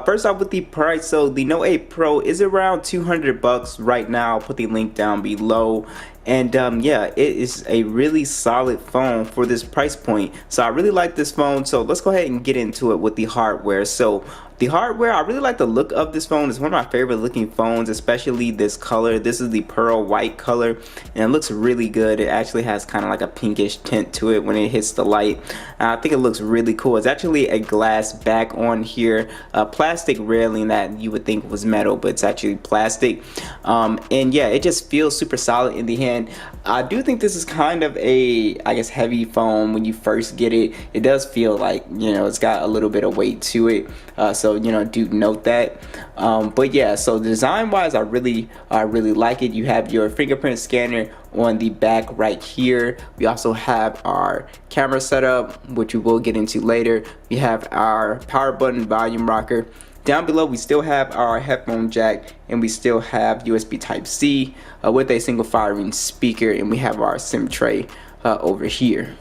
First off with the price, so the Note 8 Pro is around 200 bucks right now. I'll put the link down below. And yeah, it is a really solid phone for this price point. So I really like this phone. So let's go ahead and get into it with the hardware. So the hardware, I really like the look of this phone. It's one of my favorite looking phones, especially this color. This is the pearl white color, and it looks really good. It actually has kind of like a pinkish tint to it when it hits the light. I think it looks really cool. It's actually a glass back on here, plastic railing that you would think was metal, but it's actually plastic. And yeah, it just feels super solid in the hand. I do think this is kind of a, I guess, heavy phone when you first get it. It does feel like, you know, it's got a little bit of weight to it. So you know, do note that. But yeah, so design wise, I really like it. You have your fingerprint scanner on the back right here. We also have our camera setup, which we will get into later. We have our power button, volume rocker. Down below, we still have our headphone jack, and we still have USB Type-C with a single firing speaker, and we have our SIM tray over here.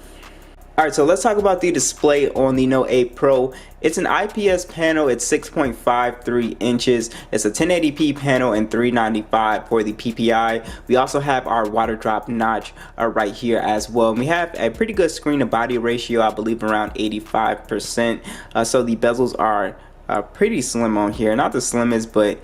Alright, so let's talk about the display on the Note 8 Pro. It's an IPS panel. It's 6.53 inches. It's a 1080p panel and 395 for the PPI. We also have our water drop notch right here as well. And we have a pretty good screen to body ratio, I believe around 85%. So the bezels are pretty slim on here, not the slimmest, but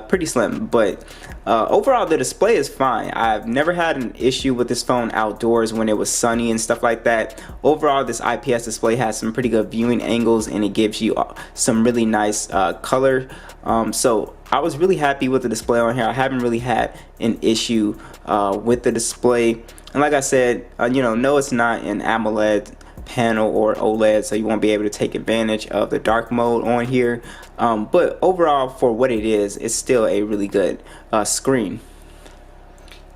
pretty slim. But overall the display is fine. I've never had an issue with this phone outdoors when it was sunny and stuff like that. Overall, this IPS display has some pretty good viewing angles, and it gives you some really nice color. So I was really happy with the display on here. I haven't really had an issue with the display, and like I said, you know, no, it's not an AMOLED panel or OLED, so you won't be able to take advantage of the dark mode on here, but overall, for what it is, it's still a really good screen.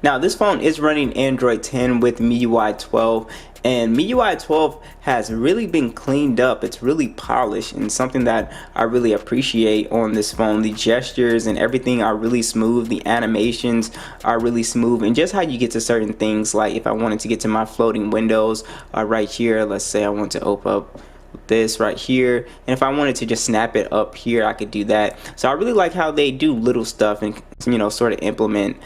Now this phone is running Android 10 with MIUI 12, and MIUI 12 has really been cleaned up. It's really polished, and something that I really appreciate on this phone. The gestures and everything are really smooth. The animations are really smooth, and just how you get to certain things, like if I wanted to get to my floating windows right here, let's say I want to open up this right here, and if I wanted to just snap it up here, I could do that. So I really like how they do little stuff and, you know, sort of implement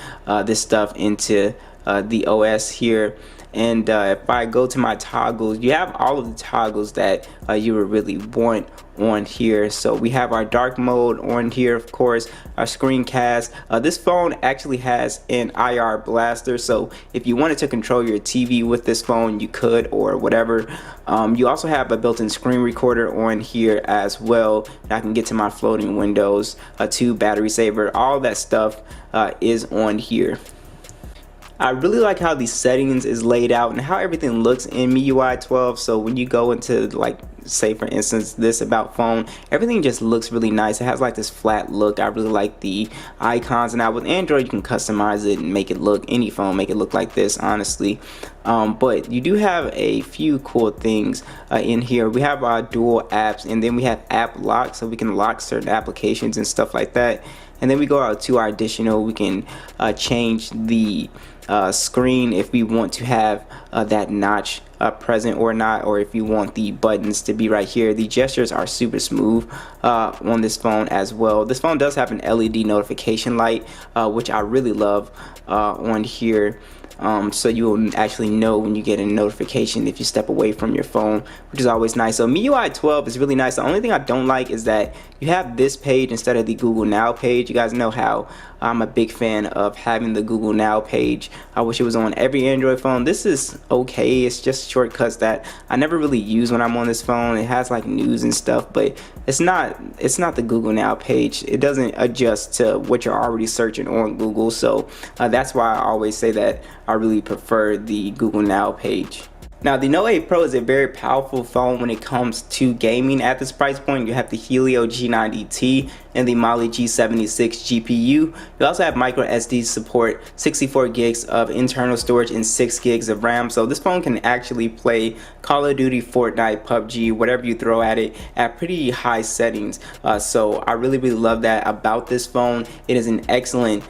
this stuff into the OS here. And if I go to my toggles, you have all of the toggles that you would really want on here. So we have our dark mode on here, of course, our screencast. This phone actually has an IR blaster, so if you wanted to control your TV with this phone, you could, or whatever. You also have a built-in screen recorder on here as well. I can get to my floating windows, battery saver, all that stuff is on here. I really like how the settings is laid out and how everything looks in MIUI 12. So when you go into, like, say for instance this about phone, everything just looks really nice. It has like this flat look. I really like the icons. Now with Android, you can customize it and make it look, any phone, make it look like this, honestly. But you do have a few cool things in here. We have our dual apps, and then we have app lock, so we can lock certain applications and stuff like that. And then we go out to our additional, we can change the screen if we want to have that notch present or not, or if you want the buttons to be right here. The gestures are super smooth on this phone as well. This phone does have an LED notification light, which I really love on here. So you will actually know when you get a notification if you step away from your phone, which is always nice. So MIUI 12 is really nice. The only thing I don't like is that you have this page instead of the Google Now page. You guys know how I'm a big fan of having the Google Now page. I wish it was on every Android phone. This is okay. It's just shortcuts that I never really use when I'm on this phone. It has like news and stuff, but it's not the Google Now page. It doesn't adjust to what you're already searching on Google. So that's why I always say that I really prefer the Google Now page. Now the Note 8 Pro is a very powerful phone when it comes to gaming. At this price point, you have the Helio G90T and the Mali G76 GPU. You also have micro SD support, 64 gigs of internal storage, and 6 gigs of RAM. So this phone can actually play Call of Duty, Fortnite, PUBG, whatever you throw at it, at pretty high settings. So I really love that about this phone. It is an excellent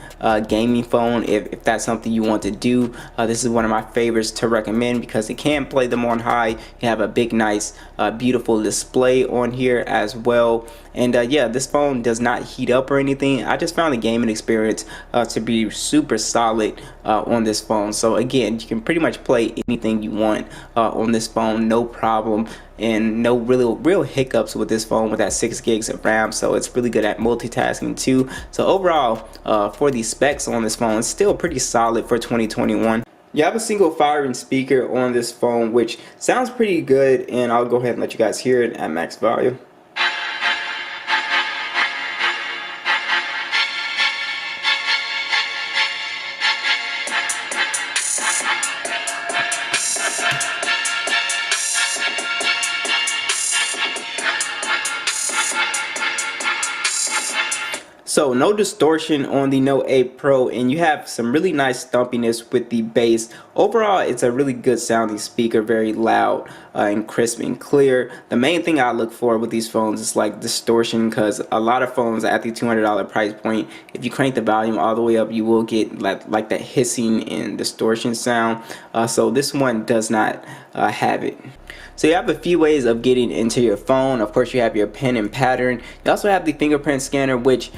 gaming phone if that's something you want to do. This is one of my favorites to recommend because it can can play them on high. You have a big, nice, beautiful display on here as well. And yeah, this phone does not heat up or anything. I just found the gaming experience to be super solid on this phone. So again, you can pretty much play anything you want on this phone, no problem, and no real hiccups with this phone with that 6 gigs of RAM. So it's really good at multitasking too. So overall, for the specs on this phone, it's still pretty solid for 2021. You have a single firing speaker on this phone, which sounds pretty good, and I'll go ahead and let you guys hear it at max volume. So no distortion on the Note 8 Pro, and you have some really nice thumpiness with the bass. Overall, it's a really good sounding speaker, very loud and crisp and clear. The main thing I look for with these phones is like distortion, because a lot of phones at the $200 price point, if you crank the volume all the way up, you will get like that hissing and distortion sound. So this one does not have it. So you have a few ways of getting into your phone. Of course, you have your pin and pattern. You also have the fingerprint scanner, which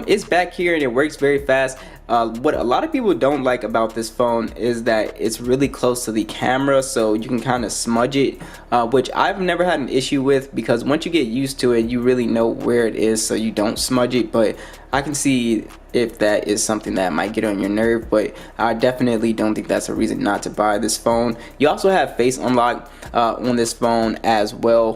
is back here and it works very fast. What a lot of people don't like about this phone is that it's really close to the camera, so you can kind of smudge it, which I've never had an issue with, because once you get used to it, you really know where it is, so you don't smudge it. But I can see if that is something that might get on your nerve, but I definitely don't think that's a reason not to buy this phone. You also have face unlock on this phone as well,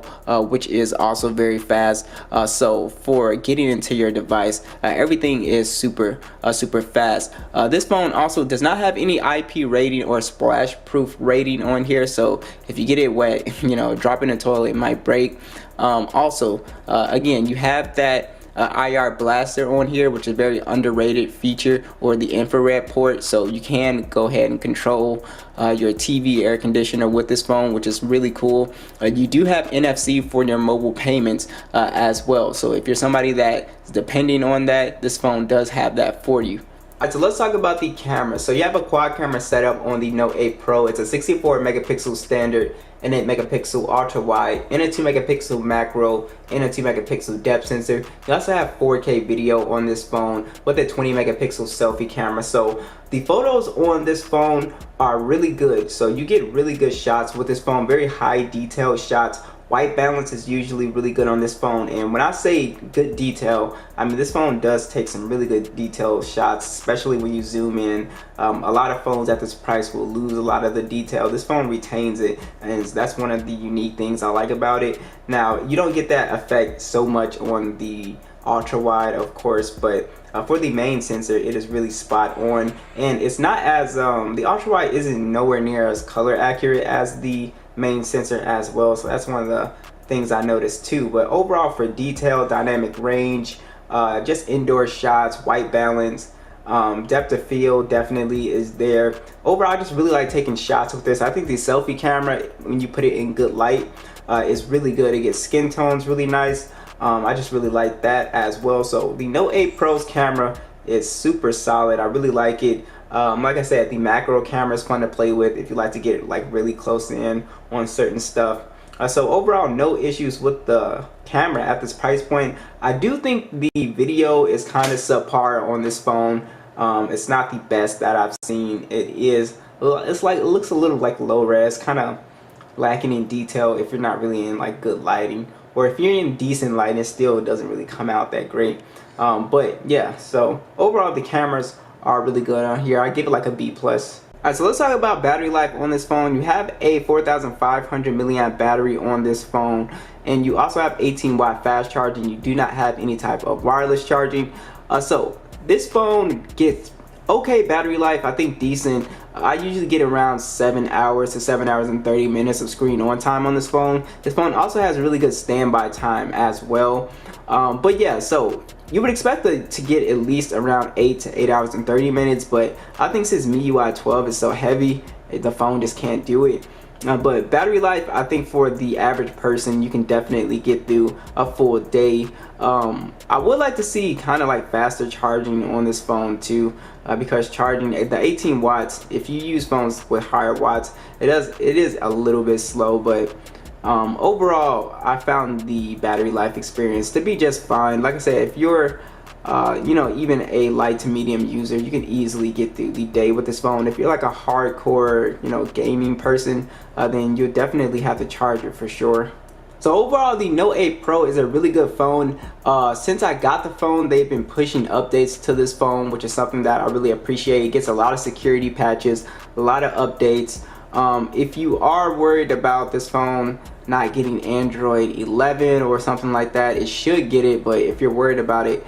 which is also very fast. So for getting into your device, everything is super fast. This phone also does not have any IP rating or splash proof rating on here, so if you get it wet, you know, drop it in the toilet, it might break. Also, again, you have that IR blaster on here, which is a very underrated feature, or the infrared port, so you can go ahead and control your TV, air conditioner with this phone, which is really cool. You do have NFC for your mobile payments as well, so if you're somebody that is depending on that, this phone does have that for you. Alright, so let's talk about the camera. So you have a quad camera setup on the Note 8 Pro. It's a 64 megapixel standard, and 8 megapixel ultra wide, and a 2 megapixel macro, and a 2 megapixel depth sensor. You also have 4K video on this phone with a 20 megapixel selfie camera. So the photos on this phone are really good. So you get really good shots with this phone, very high detailed shots. White balance is usually really good on this phone, and when I say good detail, I mean this phone does take some really good detailed shots, especially when you zoom in. A lot of phones at this price will lose a lot of the detail. This phone retains it, and that's one of the unique things I like about it. Now, you don't get that effect so much on the ultra wide, of course, but for the main sensor, it is really spot on, and it's not as the ultra wide isn't nowhere near as color accurate as the main sensor as well, so that's one of the things I noticed too. But overall, for detail, dynamic range, just indoor shots, white balance, depth of field definitely is there. Overall, I just really like taking shots with this. I think the selfie camera, when you put it in good light, is really good. It gets skin tones really nice. I just really like that as well. So the Note 8 Pro's camera is super solid. I really like it. Like I said, the macro camera is fun to play with if you like to get like really close in on certain stuff. So overall, no issues with the camera at this price point. I do think the video is kind of subpar on this phone. It's not the best that I've seen. It's like, it looks a little like low res, kind of lacking in detail if you're not really in like good lighting, or if you're in decent lighting, it still doesn't really come out that great. But yeah, so overall the cameras are really good on here. I give it like a B+. Alright, so let's talk about battery life on this phone. You have a 4,500 milliamp battery on this phone, and you also have 18-watt fast charging. You do not have any type of wireless charging. So this phone gets okay battery life, I think decent. I usually get around 7 hours to 7 hours and 30 minutes of screen on time on this phone. This phone also has really good standby time as well. But yeah, so you would expect it to get at least around 8 to 8 hours and 30 minutes, but I think since MIUI 12 is so heavy, the phone just can't do it. But battery life, I think for the average person, you can definitely get through a full day. I would like to see kind of like faster charging on this phone too, because charging the 18 watts, if you use phones with higher watts, it is a little bit slow. But overall, I found the battery life experience to be just fine. Like I said, if you're even a light to medium user, you can easily get through the day with this phone. If you're like a hardcore, gaming person, then you'll definitely have to charge it for sure. So overall, the Note 8 Pro is a really good phone. Since I got the phone, they've been pushing updates to this phone, which is something that I really appreciate. It gets a lot of security patches, a lot of updates. If you are worried about this phone not getting Android 11 or something like that, it should get it. But if you're worried about it,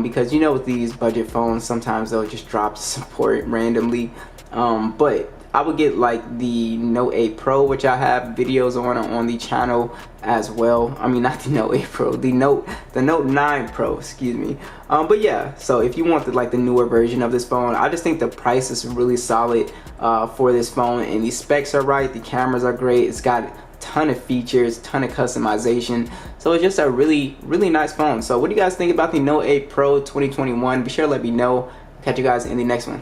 because with these budget phones, sometimes they'll just drop support randomly. But I would get like the Note 8 Pro, which I have videos on the channel as well. I mean, not the Note 8 Pro, the Note 9 Pro, excuse me. But yeah, so if you want the newer version of this phone, I just think the price is really solid for this phone, and the specs are right, the cameras are great, it's got ton of features, ton of customization, so it's just a really nice phone. So what do you guys think about the Note 8 Pro 2021? Be sure to let me know. Catch you guys in the next one.